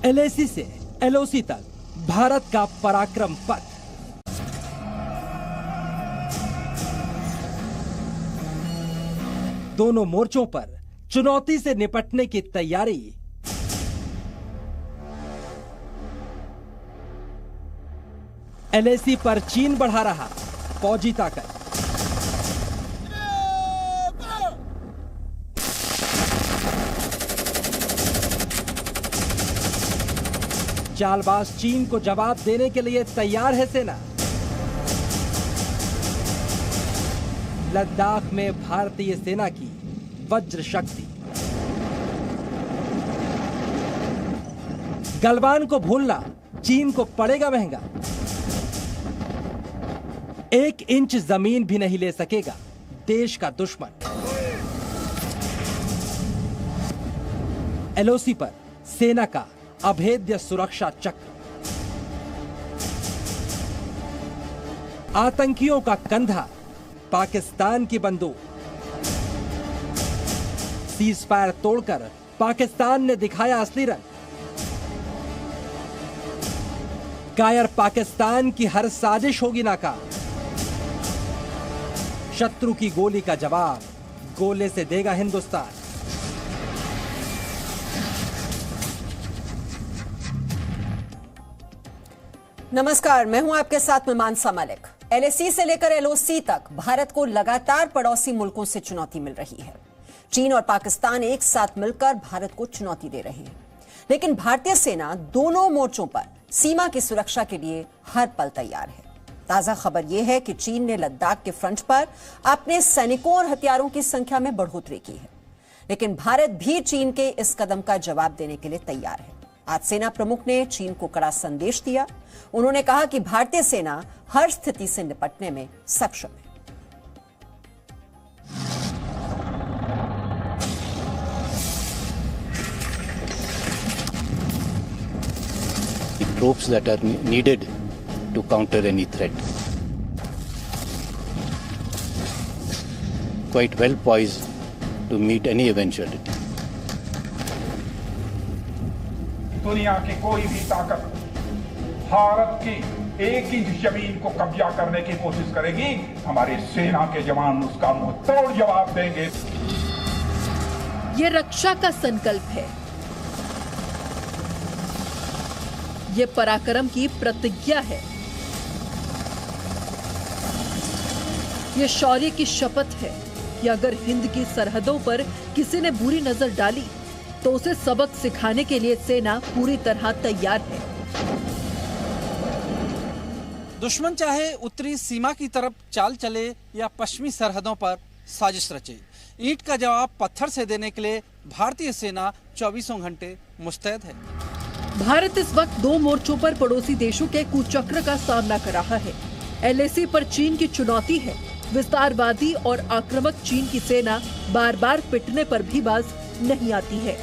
LAC से LOC तक भारत का पराक्रम पथ। दोनों मोर्चों पर चुनौती से निपटने की तैयारी। LAC पर चीन बढ़ा रहा फौजी ताकत। चालबाज चीन को जवाब देने के लिए तैयार है सेना। लद्दाख में भारतीय सेना की वज्र शक्ति। गलवान को भूलना चीन को पड़ेगा महंगा। 1 इंच जमीन भी नहीं ले सकेगा देश का दुश्मन। LOC पर सेना का अभेद्य सुरक्षा चक्र। आतंकियों का कंधा पाकिस्तान की बंदूक। सीज फायर तोड़कर पाकिस्तान ने दिखाया असली रंग। कायर पाकिस्तान की हर साजिश होगी नाकाम। शत्रु की गोली का जवाब गोले से देगा हिंदुस्तान। नमस्कार, मैं हूं आपके साथ में मानसा मलिक। LAC से लेकर LOC तक भारत को लगातार पड़ोसी मुल्कों से चुनौती मिल रही है। चीन और पाकिस्तान एक साथ मिलकर भारत को चुनौती दे रहे हैं, लेकिन भारतीय सेना दोनों मोर्चों पर सीमा की सुरक्षा के लिए हर पल तैयार है। ताजा खबर यह है कि चीन ने लद्दाख के फ्रंट पर अपने सैनिकों और हथियारों की संख्या में बढ़ोतरी की है, लेकिन भारत भी चीन के इस कदम का जवाब देने के लिए तैयार है। आज सेना प्रमुख ने चीन को कड़ा संदेश दिया। उन्होंने कहा कि भारतीय सेना हर स्थिति से निपटने में सक्षम है। The troops that are needed to counter any threat. Quite well poised to meet any eventuality. दुनिया की कोई भी ताकत भारत की 1 इंच जमीन को कब्जा करने की कोशिश करेगी, हमारी सेना के जवान उसका मुंह तोड़ जवाब देंगे। ये रक्षा का संकल्प है, ये पराक्रम की प्रतिज्ञा है, ये शौर्य की शपथ है कि अगर हिंद की सरहदों पर किसी ने बुरी नजर डाली तो उसे सबक सिखाने के लिए सेना पूरी तरह तैयार है। दुश्मन चाहे उत्तरी सीमा की तरफ चाल चले या पश्चिमी सरहदों पर साजिश रचे, ईंट का जवाब पत्थर से देने के लिए भारतीय सेना 24 घंटे मुस्तैद है। भारत इस वक्त 2 मोर्चों पर पड़ोसी देशों के कुचक्र का सामना कर रहा है। LAC पर चीन की चुनौती है। विस्तारवादी और आक्रामक चीन की सेना बार बार पिटने पर भी बाज नहीं आती है।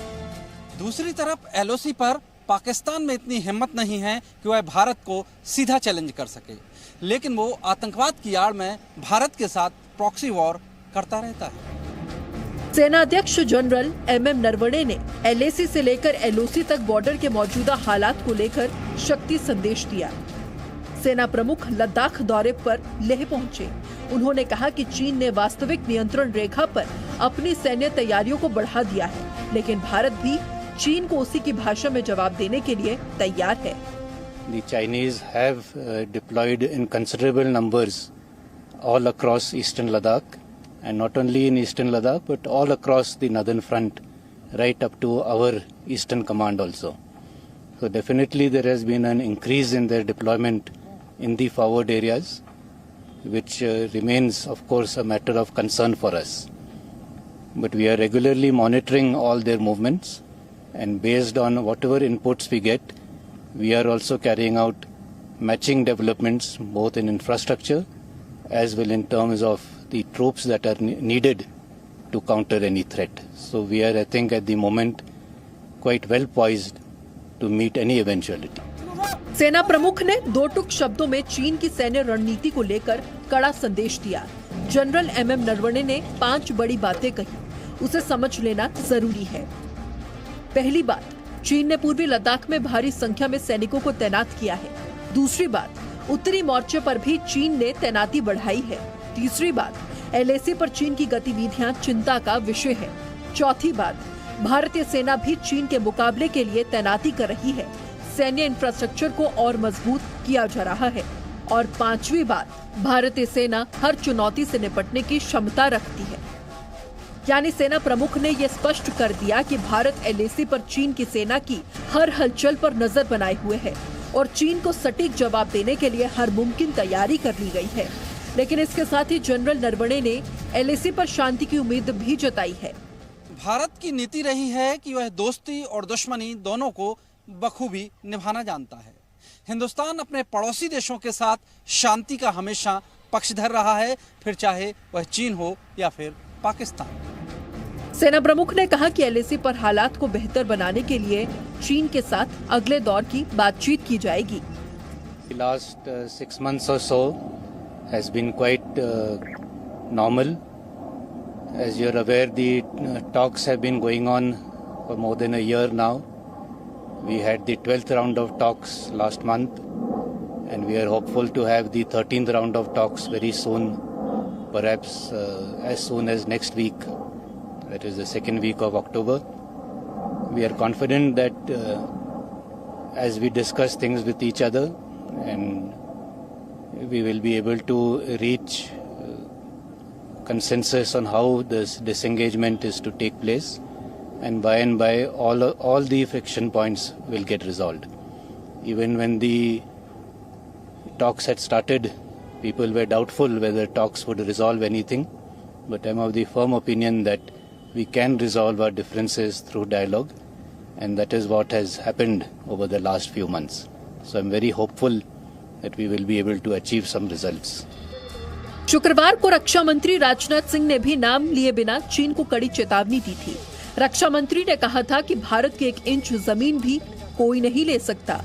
दूसरी तरफ LOC पर पाकिस्तान में इतनी हिम्मत नहीं है कि वह भारत को सीधा चैलेंज कर सके, लेकिन वो आतंकवाद की आड़ में भारत के साथ प्रॉक्सी वॉर करता रहता है। सेना अध्यक्ष जनरल MM नरवणे ने LAC से लेकर LOC तक बॉर्डर के मौजूदा हालात को लेकर शक्ति संदेश दिया। सेना प्रमुख लद्दाख दौरे पर लेह पहुंचे। उन्होंने कहा कि चीन ने वास्तविक नियंत्रण रेखा पर अपनी सैन्य तैयारियों को बढ़ा दिया है, लेकिन भारत भी चीन को उसी की भाषा में जवाब देने के लिए तैयार है। The Chinese have deployed in considerable numbers all across eastern Ladakh, and not only in eastern Ladakh but all across the northern front, right up to our eastern command also. So definitely there has been an increase in their deployment in the forward areas, which remains of course a matter of concern for us. But we are regularly monitoring all their movements, and based on whatever inputs we get, we are also carrying out matching developments both in infrastructure as well in terms of the troops that are needed to counter any threat. So we are, I think, at the moment quite well poised to meet any eventuality. सेना प्रमुख ने 2 टूक शब्दों में चीन की सैन्य रणनीति को लेकर कड़ा संदेश दिया। जनरल MM नरवणे ने 5 बड़ी बातें कही, उसे समझ लेना जरूरी है। पहली बात, चीन ने पूर्वी लद्दाख में भारी संख्या में सैनिकों को तैनात किया है। दूसरी बात, उत्तरी मोर्चे पर भी चीन ने तैनाती बढ़ाई है। तीसरी बात, एलएसी पर चीन की गतिविधियां चिंता का विषय है। चौथी बात, भारतीय सेना भी चीन के मुकाबले के लिए तैनाती कर रही है। सैन्य इंफ्रास्ट्रक्चर को और मजबूत किया जा रहा है। और पांचवी बात, भारतीय सेना हर चुनौती से निपटने की क्षमता रखती है। यानी सेना प्रमुख ने ये स्पष्ट कर दिया कि भारत एलएसी पर चीन की सेना की हर हलचल पर नजर बनाए हुए है और चीन को सटीक जवाब देने के लिए हर मुमकिन तैयारी कर ली गई है। लेकिन इसके साथ ही जनरल नरवणे ने एलएसी पर शांति की उम्मीद भी जताई है। भारत की नीति रही है कि वह दोस्ती और दुश्मनी दोनों को बखूबी निभाना जानता है। हिंदुस्तान अपने पड़ोसी देशों के साथ शांति का हमेशा पक्षधर रहा है, फिर चाहे वह चीन हो या फिर पाकिस्तान। सेना प्रमुख ने कहा कि एलएसी पर हालात को बेहतर बनाने के लिए चीन के साथ अगले दौर की बातचीत की जाएगी। The last 6 months or so has been quite normal. As you're aware, the talks have been going on for more than a year now. We had the 12th round of talks last month, and we are hopeful to have the 13th round of talks very soon, perhaps as soon as next week, that is the second week of October. We are confident that as we discuss things with each other, and we will be able to reach consensus on how this disengagement is to take place. And by all the friction points will get resolved. Even when the talks had started, people were doubtful whether talks would resolve anything. But I'm of the firm opinion that we can resolve our differences through dialogue, and that is what has happened over the last few months. So I'm very hopeful that we will be able to achieve some results. शुक्रवार को रक्षा मंत्री राजनाथ सिंह ने भी नाम लिए बिना चीन को कड़ी चेतावनी दी थी। रक्षा मंत्री ने कहा था कि भारत की 1 इंच जमीन भी कोई नहीं ले सकता।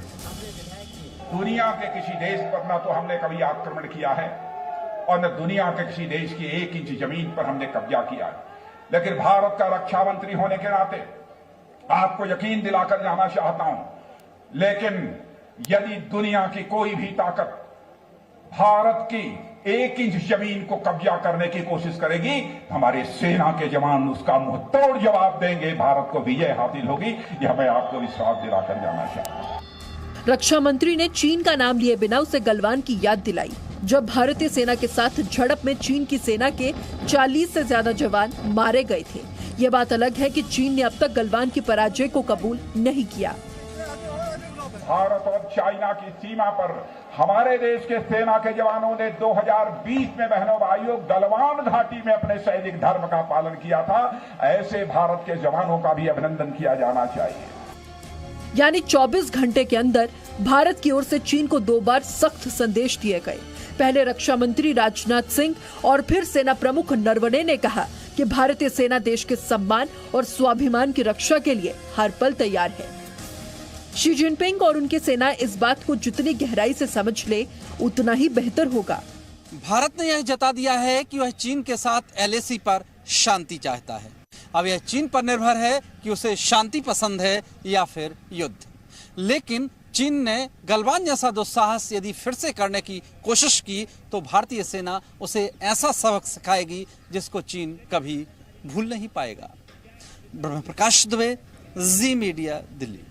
दुनिया के किसी देश पर न तो हमने कभी आक्रमण किया है और न दुनिया के किसी देश की 1 इंच जमीन पर हमने कब्जा किया है, लेकिन भारत का रक्षा मंत्री होने के नाते आपको यकीन दिलाकर जाना चाहता हूं, लेकिन यदि दुनिया की कोई भी ताकत भारत की 1 इंच जमीन को कब्जा करने की कोशिश करेगी, हमारे सेना के जवान उसका मुंह तोड़ जवाब देंगे। भारत को विजय हासिल होगी, यह मैं आपको विश्वास दिलाकर जाना चाहता हूं। रक्षा मंत्री ने चीन का नाम लिए बिना उसे गलवान की याद दिलाई, जब भारतीय सेना के साथ झड़प में चीन की सेना के 40 से ज्यादा जवान मारे गए थे। ये बात अलग है कि चीन ने अब तक गलवान की पराजय को कबूल नहीं किया। भारत और चाइना की सीमा पर हमारे देश के सेना के जवानों ने 2020 में बहनों भाइयों गलवान घाटी में अपने सैनिक धर्म का पालन किया था। ऐसे भारत के जवानों का भी अभिनंदन किया जाना चाहिए। यानी 24 घंटे के अंदर भारत की ओर से चीन को 2 बार सख्त संदेश दिए गए। पहले रक्षा मंत्री राजनाथ सिंह और फिर सेना प्रमुख नरवणे ने कहा कि भारतीय सेना देश के सम्मान और स्वाभिमान की रक्षा के लिए हर पल तैयार है। शी जिनपिंग और उनकी सेना इस बात को जितनी गहराई से समझ ले उतना ही बेहतर होगा। भारत ने यह जता दिया है कि वह चीन के साथ एलएसी पर शांति चाहता है। अब यह चीन पर निर्भर है कि उसे शांति पसंद है या फिर युद्ध। लेकिन चीन ने गलवान जैसा दुस्साहस यदि फिर से करने की कोशिश की तो भारतीय सेना उसे ऐसा सबक सिखाएगी जिसको चीन कभी भूल नहीं पाएगा। ब्रह्म प्रकाश दुबे, जी मीडिया, दिल्ली।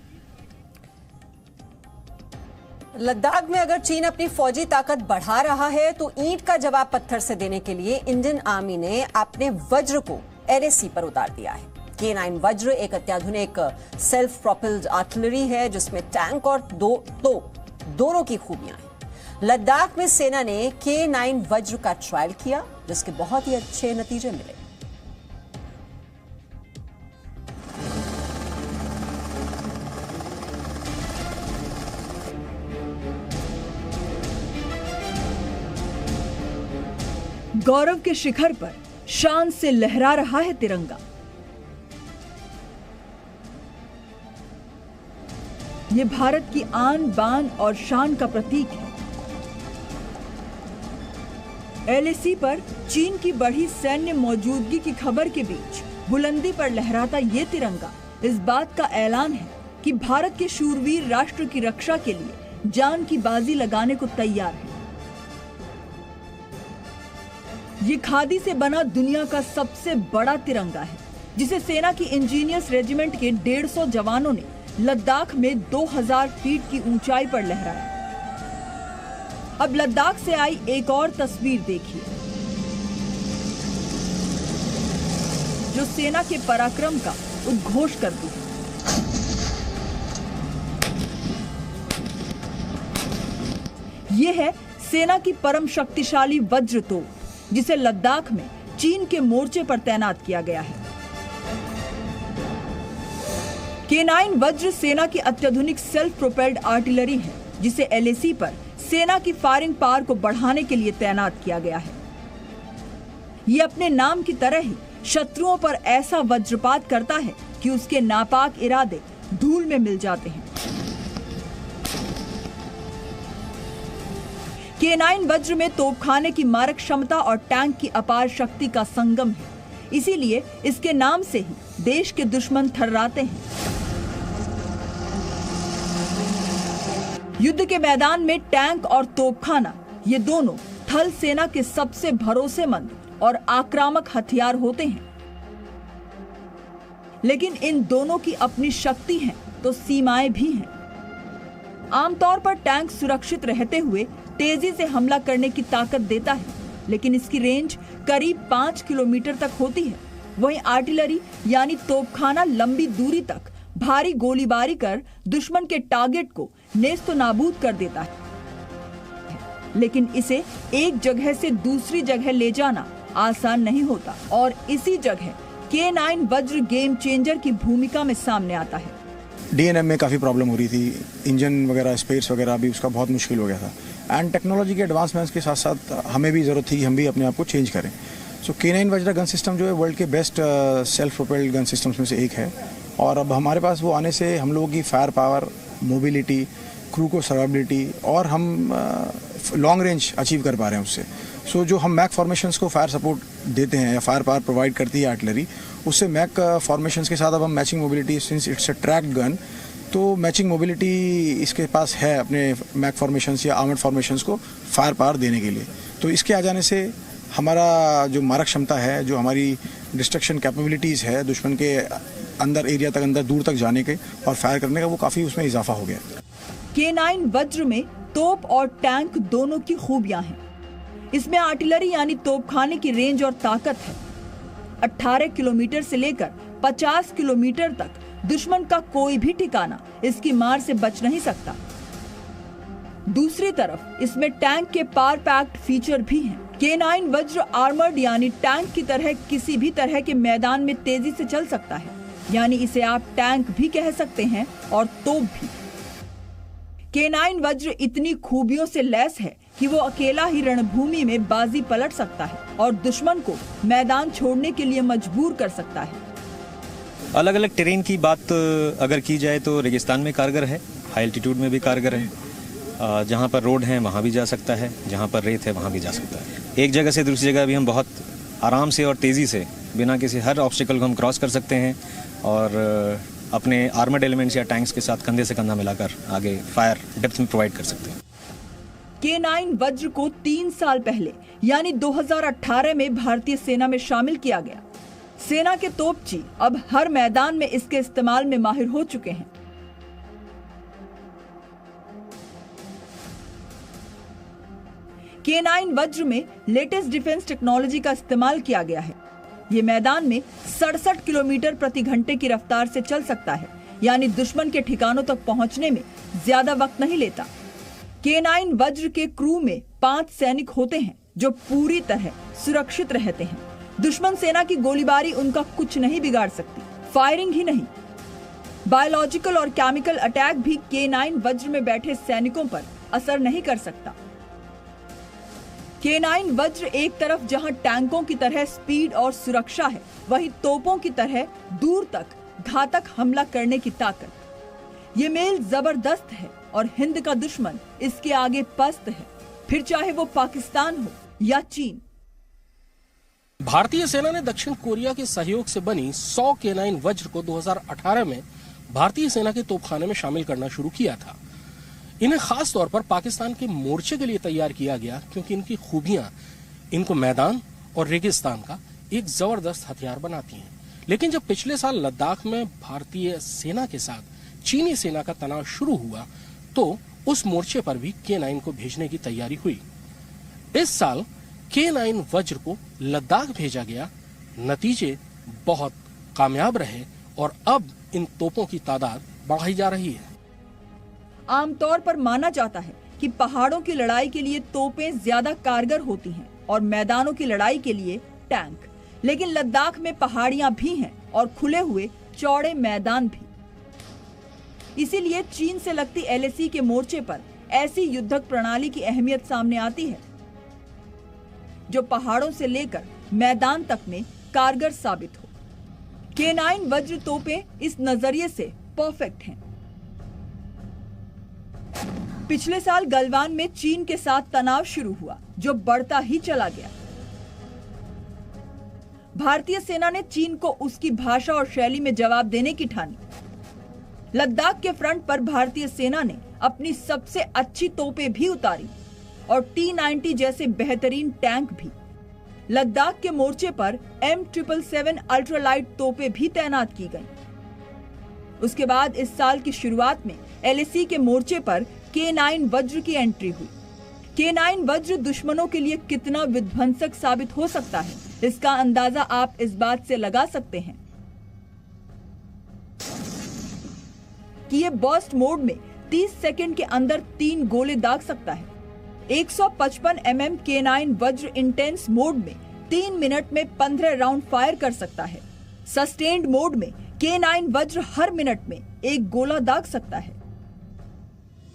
लद्दाख में अगर चीन अपनी फौजी ताकत बढ़ा रहा है तो ईंट का जवाब पत्थर से देने के लिए इंडियन आर्मी ने अपने वज्र को एलएसी पर उतार दिया है। K9 वज्र एक अत्याधुनिक सेल्फ प्रोपेल्ड आर्टिलरी है जिसमें टैंक और दोनों की खूबियां हैं। लद्दाख में सेना ने K9 वज्र का ट्रायल किया जिसके बहुत ही अच्छे नतीजे मिले। गौरव के शिखर पर शान से लहरा रहा है तिरंगा। ये भारत की आन बान और शान का प्रतीक है। एलएसी पर चीन की बढ़ी सैन्य मौजूदगी की खबर के बीच बुलंदी पर लहराता ये तिरंगा इस बात का ऐलान है कि भारत के शूरवीर राष्ट्र की रक्षा के लिए जान की बाजी लगाने को तैयार है। ये खादी से बना दुनिया का सबसे बड़ा तिरंगा है, जिसे सेना की इंजीनियर्स रेजिमेंट के 150 जवानों ने लद्दाख में 2000 फीट की ऊंचाई पर लहराया। अब लद्दाख से आई एक और तस्वीर देखिए, जो सेना के पराक्रम का उद्घोष करती है। ये है सेना की परम शक्तिशाली वज्र तोप, जिसे लद्दाख में चीन के मोर्चे पर तैनात किया गया है। K9 वज्र सेना की अत्याधुनिक सेल्फ प्रोपेल्ड आर्टिलरी है, जिसे LAC पर सेना की फायरिंग पावर को बढ़ाने के लिए तैनात किया गया है। ये अपने नाम की तरह ही शत्रुओं पर ऐसा वज्रपात करता है कि उसके नापाक इरादे धूल में मिल जाते हैं। K9 वज्र में तोपखाने की मारक क्षमता और टैंक की अपार शक्ति का संगम है, इसीलिए इसके नाम से ही देश के दुश्मन थर्राते हैं। युद्ध के मैदान में टैंक और तोपखाना, ये दोनों थल सेना के सबसे भरोसेमंद और आक्रामक हथियार होते हैं। लेकिन इन दोनों की अपनी शक्ति है तो सीमाएं भी हैं। आमतौर पर टैंक सुरक्षित रहते हुए तेजी से हमला करने की ताकत देता है, लेकिन इसकी रेंज करीब 5 किलोमीटर तक होती है। वहीं आर्टिलरी यानी तोपखाना लंबी दूरी तक भारी गोलीबारी कर दुश्मन के टारगेट को नेस्तो नाबूद कर देता है, लेकिन इसे एक जगह से दूसरी जगह ले जाना आसान नहीं होता और इसी जगह K9 वज्र गेम चेंजर की भूमिका में सामने आता है। DNM में काफ़ी प्रॉब्लम हो रही थी, इंजन वगैरह स्पेस वगैरह भी उसका बहुत मुश्किल हो गया था। एंड टेक्नोलॉजी के एडवांसमेंट्स के साथ साथ हमें भी ज़रूरत थी कि हम भी अपने आप को चेंज करें। सो K9 वज्र गन सिस्टम जो है वर्ल्ड के best self propelled gun systems में से एक है, और अब हमारे पास वो आने से हम लोगों की फायर पावर, मोबिलिटी, क्रू को सर्वाइबिलिटी और हम लॉन्ग रेंज अचीव कर पा रहे हैं उससे। सो जो हम मैक फॉर्मेशंस को फायर सपोर्ट देते हैं या फायर पावर प्रोवाइड करती है आर्टिलरी, उससे मैक फॉर्मेशंस के साथ अब हम matching mobility, since it's a tracked gun, तो मैचिंग मोबिलिटी इसके पास है अपने मैक फॉर्मेशंस या आर्मर्ड फॉर्मेशंस को फायर पावर देने के लिए। तो इसके आ जाने से हमारा जो मारक क्षमता है, जो हमारी डिस्ट्रक्शन कैपेबिलिटीज़ है दुश्मन के अंदर एरिया तक, अंदर दूर तक जाने के और फायर करने का, वो काफ़ी उसमें इजाफा हो गया। K9 वज्र में तोप और टैंक दोनों की खूबियां हैं। इसमें आर्टिलरी यानी तोपखाने की रेंज और ताकत है। 18 किलोमीटर से लेकर 50 किलोमीटर तक दुश्मन का कोई भी ठिकाना इसकी मार से बच नहीं सकता। दूसरी तरफ इसमें टैंक के पावर पैक्ड फीचर भी हैं। K9 वज्र आर्मर्ड यानी टैंक की तरह किसी भी तरह के मैदान में तेजी से चल सकता है, यानी इसे आप टैंक भी कह सकते हैं और तोप भी। K9 वज्र इतनी खूबियों से लैस है कि वो अकेला ही रणभूमि में बाजी पलट सकता है और दुश्मन को मैदान छोड़ने के लिए मजबूर कर सकता है। अलग अलग टेरेन की बात अगर की जाए तो रेगिस्तान में कारगर है, हाई एल्टीट्यूड में भी कारगर है। जहाँ पर रोड है वहाँ भी जा सकता है, जहाँ पर रेत है वहाँ भी जा सकता है। एक जगह से दूसरी जगह भी हम बहुत आराम से और तेज़ी से बिना किसी हर ऑब्स्टिकल को हम क्रॉस कर सकते हैं और अपने आर्मर्ड एलिमेंट्स या टैंक्स के साथ कंधे से कंधा मिलाकर आगे फायर डेप्थ में प्रोवाइड कर सकते हैं। K9 वज्र को 3 साल पहले यानी 2018 में भारतीय सेना में शामिल किया गया। सेना के तोपची अब हर मैदान में इसके इस्तेमाल में माहिर हो चुके हैं। K9 वज्र में लेटेस्ट डिफेंस टेक्नोलॉजी का इस्तेमाल किया गया है। ये मैदान में 67 किलोमीटर प्रति घंटे की रफ्तार से चल सकता है, यानी दुश्मन के ठिकानों तक पहुंचने में ज्यादा वक्त नहीं लेता। K9 वज्र के क्रू में 5 सैनिक होते हैं जो पूरी तरह सुरक्षित रहते हैं। दुश्मन सेना की गोलीबारी उनका कुछ नहीं बिगाड़ सकती, फायरिंग ही नहीं, बायोलॉजिकल और केमिकल अटैक भी K9 वज्र में बैठे सैनिकों पर असर नहीं कर सकता। K9 वज्र एक तरफ जहां टैंकों की तरह स्पीड और सुरक्षा है, वहीं तोपों की तरह दूर तक घातक हमला करने की ताकत। ये मेल जबरदस्त है और हिंद का दुश्मन इसके आगे पस्त है, फिर चाहे वो पाकिस्तान हो या चीन। भारतीय सेना ने दक्षिण कोरिया के सहयोग से बनी 100 K9 वज्र को 2018 में भारतीय सेना के तोपखाने में शामिल करना शुरू किया था। इन्हें खास तौर पर पाकिस्तान के मोर्चे के लिए तैयार किया गया क्योंकि इनकी खूबियां इनको मैदान और रेगिस्तान का एक जबरदस्त हथियार बनाती हैं। लेकिन जब पिछले साल लद्दाख में भारतीय सेना के साथ चीनी सेना का तनाव शुरू हुआ तो उस मोर्चे पर भी K9 को भेजने की तैयारी हुई। इस साल K9 वज्र को लद्दाख भेजा गया, नतीजे बहुत कामयाब रहे और अब इन तोपों की तादाद बढ़ाई जा रही है। आमतौर पर माना जाता है कि पहाड़ों की लड़ाई के लिए तोपें ज्यादा कारगर होती हैं और मैदानों की लड़ाई के लिए टैंक, लेकिन लद्दाख में पहाड़ियां भी हैं और खुले हुए चौड़े मैदान भी। इसीलिए चीन से लगती LAC के मोर्चे पर ऐसी युद्धक प्रणाली की अहमियत सामने आती है जो पहाड़ों से लेकर मैदान तक में कारगर साबित हो। K9 वज्र तोपें इस नजरिए से परफेक्ट हैं। पिछले साल गलवान में चीन के साथ तनाव शुरू हुआ जो बढ़ता ही चला गया। भारतीय सेना ने चीन को उसकी भाषा और शैली में जवाब देने की ठानी। लद्दाख के फ्रंट पर भारतीय सेना ने अपनी सबसे अच्छी तोपें भी उतारी और T-90 जैसे बेहतरीन टैंक भी। लद्दाख के मोर्चे पर M777 अल्ट्रालाइट तोपें भी तैनात की गईं। उसके बाद इस साल की शुरुआत में LAC के मोर्चे पर K9 वज्र की एंट्री हुई। K9 वज्र दुश्मनों के लिए कितना विध्वंसक साबित हो सकता है, इसका अंदाजा आप इस बात से लगा सकते हैं कि ये बर्स्ट मोड में 30 सेकंड के अंदर 3 गोले दाग सकता है। 155 mm K9 वज्र इंटेंस मोड में 3 मिनट में 15 राउंड फायर कर सकता है। सस्टेन्ड मोड में K9 वज्र हर मिनट में 1 गोला दाग सकता है।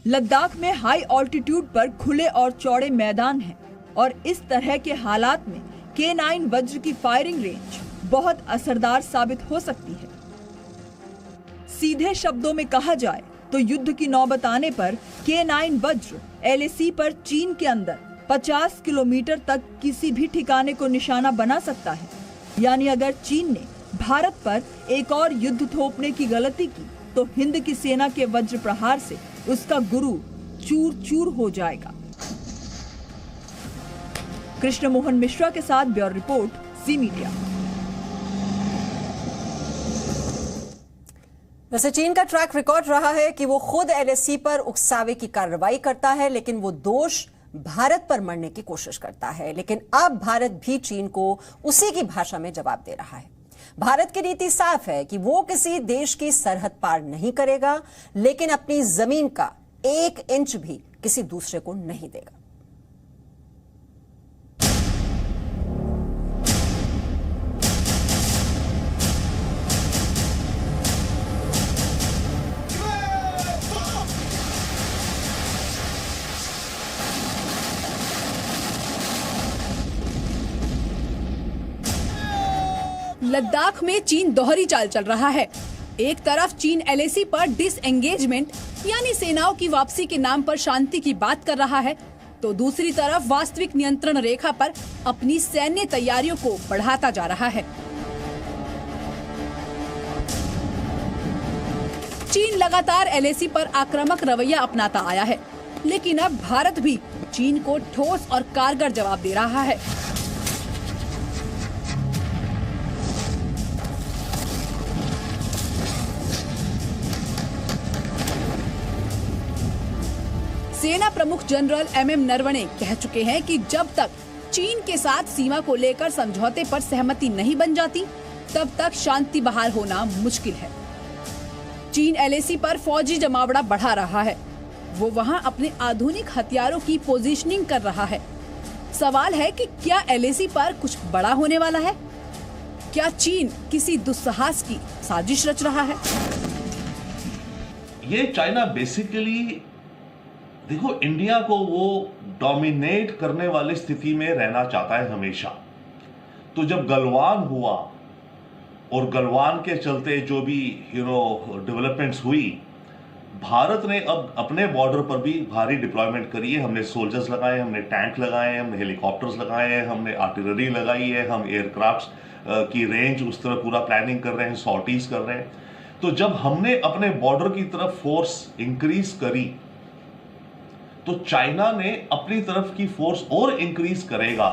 लद्दाख में हाई ऑल्टीट्यूड पर खुले और चौड़े मैदान हैं और इस तरह के हालात में K9 वज्र की फायरिंग रेंज बहुत असरदार साबित हो सकती है। सीधे शब्दों में कहा जाए तो युद्ध की नौबत आने पर K9 वज्र LAC पर चीन के अंदर 50 किलोमीटर तक किसी भी ठिकाने को निशाना बना सकता है। यानी अगर चीन ने भारत पर एक और युद्ध थोपने की गलती की तो हिंद की सेना के वज्र प्रहार से उसका गुरु चूर चूर हो जाएगा। कृष्ण मोहन मिश्रा के साथ ब्यूरो रिपोर्ट, जी मीडिया। वैसे चीन का ट्रैक रिकॉर्ड रहा है कि वो खुद LAC पर उकसावे की कार्रवाई करता है, लेकिन वो दोष भारत पर मढ़ने की कोशिश करता है। लेकिन अब भारत भी चीन को उसी की भाषा में जवाब दे रहा है। भारत की नीति साफ है कि वो किसी देश की सरहद पार नहीं करेगा, लेकिन अपनी जमीन का 1 इंच भी किसी दूसरे को नहीं देगा। लद्दाख में चीन दोहरी चाल चल रहा है। एक तरफ चीन LAC पर डिसएंगेजमेंट यानी सेनाओं की वापसी के नाम पर शांति की बात कर रहा है, तो दूसरी तरफ वास्तविक नियंत्रण रेखा पर अपनी सैन्य तैयारियों को बढ़ाता जा रहा है। चीन लगातार LAC पर आक्रामक रवैया अपनाता आया है, लेकिन अब भारत भी चीन को ठोस और कारगर जवाब दे रहा है। सेना प्रमुख जनरल MM नरवणे कह चुके हैं कि जब तक चीन के साथ सीमा को लेकर समझौते पर सहमति नहीं बन जाती, तब तक शांति बहाल होना मुश्किल है। चीन LAC पर फौजी जमावड़ा बढ़ा रहा है। वो वहां अपने आधुनिक हथियारों की पोजीशनिंग कर रहा है। सवाल है कि क्या LAC पर कुछ बड़ा होने वाला है? क्या चीन किसी दुस्साहस की साजिश रच रहा है? ये चाइना बेसिकली देखो, इंडिया को वो डोमिनेट करने वाली स्थिति में रहना चाहता है हमेशा। तो जब गलवान हुआ और गलवान के चलते जो भी डेवलपमेंट्स हुई, भारत ने अब अपने बॉर्डर पर भी भारी डिप्लॉयमेंट करी है। हमने सोल्जर्स लगाए, हमने टैंक लगाए हैं, हमने हेलीकॉप्टर्स लगाए हैं, हमने आर्टिलरी लगाई है, हम एयरक्राफ्ट की रेंज उस तरह पूरा प्लानिंग कर रहे हैं, सॉर्टीज कर रहे हैं। तो जब हमने अपने बॉर्डर की तरफ फोर्स इंक्रीज करी तो चाइना ने अपनी तरफ की फोर्स और इंक्रीज करेगा।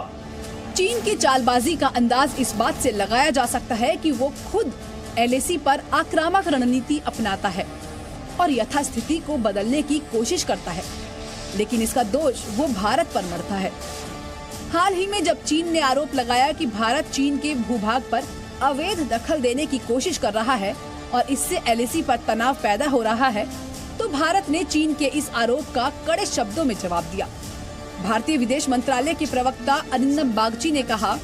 चीन की चालबाजी का अंदाज इस बात से लगाया जा सकता है कि वो खुद एलएसी पर आक्रामक रणनीति अपनाता है और यथास्थिति को बदलने की कोशिश करता है, लेकिन इसका दोष वो भारत पर मढ़ता है। हाल ही में जब चीन ने आरोप लगाया कि भारत चीन के भूभाग पर अवैध दखल देने की कोशिश कर रहा है और इससे एलएसी पर तनाव पैदा हो रहा है, तो भारत ने चीन के इस आरोप का कड़े शब्दों में जवाब दिया। भारतीय विदेश मंत्रालय के प्रवक्ता अरिंदम बागची ने कहा,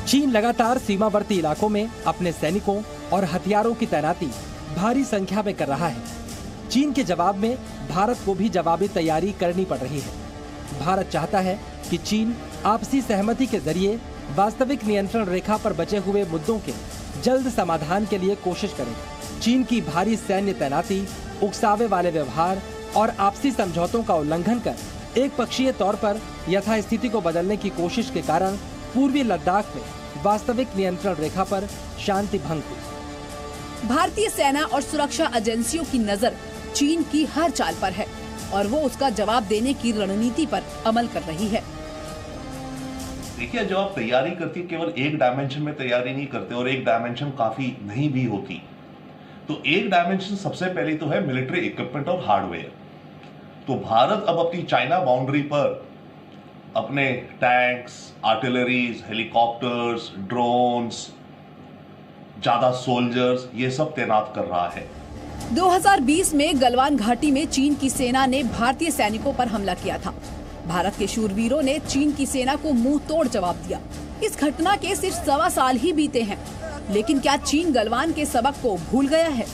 चीन लगातार सीमावर्ती इलाकों में अपने सैनिकों और हथियारों की तैनाती भारी संख्या में कर रहा है। चीन के जवाब में भारत को भी जवाबी तैयारी करनी पड़ रही है। भारत चाहता है कि चीन आपसी सहमति के जरिए वास्तविक नियंत्रण रेखा पर बचे हुए मुद्दों के जल्द समाधान के लिए कोशिश करे। चीन की भारी सैन्य तैनाती, उकसावे वाले व्यवहार और आपसी समझौतों का उल्लंघन कर एक पक्षीय तौर पर यथास्थिति को बदलने की कोशिश के कारण पूर्वी लद्दाख में वास्तविक नियंत्रण रेखा पर शांति भंग हुई। भारतीय सेना और सुरक्षा एजेंसियों की नजर चीन की हर चाल पर है और वो उसका जवाब देने की रणनीति पर अमल कर रही है। देखिए, जब आप तैयारी करती है केवल एक डायमेंशन में तैयारी नहीं करते और एक डायमेंशन काफी नहीं भी होती। तो एक डायमेंशन सबसे पहले तो है मिलिट्री इक्विपमेंट और हार्डवेयर। तो भारत अब अपनी चाइना बाउंड्री पर अपने टैंक्स, आर्टिलरीज, हेलीकॉप्टर्स, ड्रोन्स, ज्यादा सोल्जर्स, ये सब तैनात कर रहा है। 2020 में गलवान घाटी में चीन की सेना ने भारतीय सैनिकों पर हमला किया था। भारत के शूरवीरों ने चीन की सेना को मुंह तोड़ जवाब दिया। इस घटना के सिर्फ 1.25 साल ही बीते हैं, लेकिन क्या चीन गलवान के सबक को भूल गया है?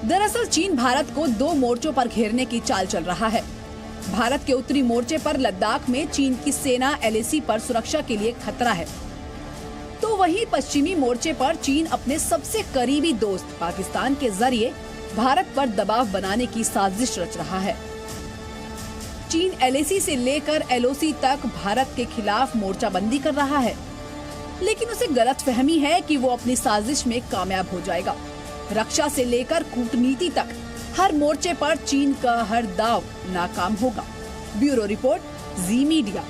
दरअसल चीन भारत को 2 मोर्चों पर घेरने की चाल चल रहा है। भारत के उत्तरी मोर्चे पर लद्दाख में चीन की सेना एलएसी पर सुरक्षा के लिए खतरा है, तो वहीं पश्चिमी मोर्चे पर चीन अपने सबसे करीबी दोस्त पाकिस्तान के जरिए भारत पर दबाव बनाने की साजिश रच रहा है। चीन एलएसी से लेकर एलओसी तक भारत के खिलाफ मोर्चाबंदी कर रहा है, लेकिन उसे गलतफहमी है कि वो अपनी साजिश में कामयाब हो जाएगा। रक्षा से लेकर कूटनीति तक हर मोर्चे पर चीन का हर दाव नाकाम होगा। ब्यूरो रिपोर्ट, जी मीडिया।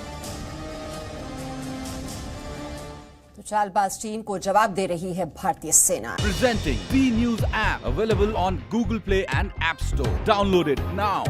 तो चालबाज चीन को जवाब दे रही है भारतीय सेना। Presenting B News app available on Google Play and App Store. Download it now.